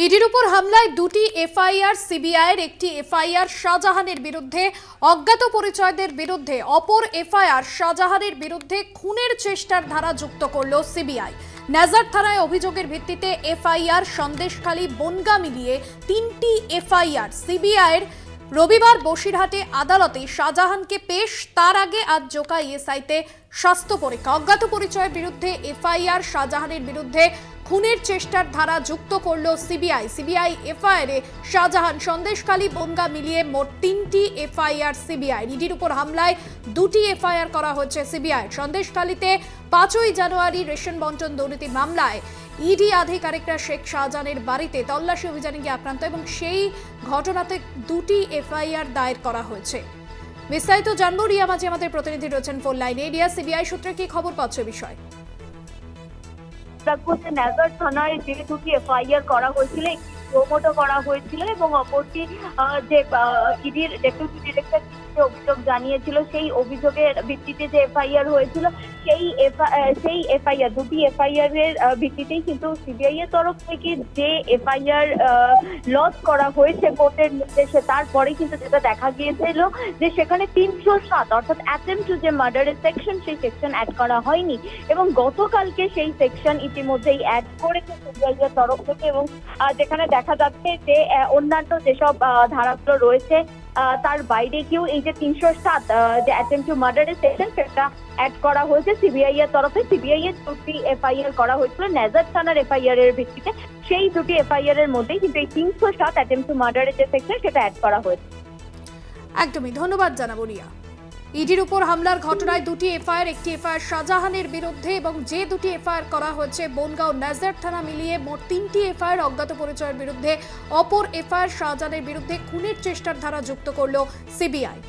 ইডির উপর হামলায় দুটি এফআইআর, সিবিআইয়ের একটি এফআইআর শাহজাহানের বিরুদ্ধে, অজ্ঞাত পরিচয়দের বিরুদ্ধে অপর এফআইআর শাহজাহানের বিরুদ্ধে খুনের চেষ্টার ধারা যুক্ত করল সিবিআই। নাজার থানায় অভিযোগের ভিত্তিতে এফআইআর, সন্দেশখালী, বনগাঁ মিলিয়ে তিনটি এফআইআর। সিবিআইয়ের রবিবার বসিরহাটে আদালতে শাহজাহানকে পেশ, তার আগে আজ জোকা ইএসআইতে স্বাস্থ্য পরীক্ষা। অজ্ঞাত পরিচয়ের বিরুদ্ধে এফআইআর, শাহজাহানের বিরুদ্ধে খুনের চেষ্টার ধারা যুক্ত করল সিবিআই। সিবিআই এফআইআরে শাহজাহান, সন্দেশখালী, বনগাঁ মিলিয়ে মোট তিনটি এফআইআর সিবিআই। ইডির উপর হামলায় দুটি এফআইআর করা হয়েছে সিবিআই। সন্দেশখালীতে 5ই জানুয়ারি রেশন বন্টন দুর্নীতি মামলায় ইডি আধিকারিকরা শেখ শাহজাহানের বাড়িতে তল্লাশি অভিযানে গিয়ে আক্রান্ত এবং সেই ঘটনাতে দুটি এফআইআর দায়ের করা হয়েছে। বিস্তারিত জানবো, রিয়া মাঝি আমাদের প্রতিনিধি রয়েছেন ফোন লাইনে। রিয়া, সিবিআই সূত্রে কি খবর পাচ্ছ বিষয়? নাজার থানায় যে দুটি এফআইআর করা হয়েছিল, প্রমোটো করা হয়েছিল এবং অপরটি যে ইডির ডেপুটি ডিরেক্টর অভিযোগ জানিয়েছিল, সেই অভিযোগের ভিত্তিতে যে এফআইআর হয়েছিল, সেই এফআইআর দুটি এফআইআর এর ভিত্তিতেই কিন্তু সিবিআই এর তরফ থেকে যে এফআইআর লজ করা হয়েছে কোর্টের নির্দেশে, তারপরে কিন্তু যেটা দেখা গিয়েছিল যে সেখানে 307 অর্থাৎ অ্যাটেম্প টু যে মার্ডারের সেকশন, সেই সেকশন অ্যাড করা হয়নি এবং গতকালকে সেই সেকশন ইতিমধ্যেই অ্যাড করেছে সিবিআই এর তরফ থেকে। এবং যেখানে দেখা যাচ্ছে যে অন্যান্য যেসব ধারাগুলো রয়েছে তার বাইরে কেউ এই যে 307 যে অ্যাটেম্প টু মার্ডারের সেকশন, সেটা অ্যাড করা হয়েছে সিবিআই এর তরফে। সিবিআই এর দুটি এফআইআর করা হয়েছিল নাজার থানার এফআইআর এর ভিত্তিতে, সেই দুটি এফআইআর এর মধ্যে কিন্তু এই 307 অ্যাটেম্প টু মার্ডারের যে সেকশন, সেটা অ্যাড করা হয়েছে। একদমই ধন্যবাদ জানাবো রিয়া। ইডির উপর হামলার ঘটনায় দুটি এফআইআর, একটি এফআইআর শাহজাহানের বিরুদ্ধে এবং যে দুটি এফআইআর করা হয়েছে বনগাঁ ও নাজার থানা মিলিয়ে মোট তিনটি এফআইআর। অজ্ঞাত পরিচয়ের বিরুদ্ধে অপর এফআইআর শাহজাহানের বিরুদ্ধে খুনের চেষ্টার ধারা যুক্ত করল সিবিআই।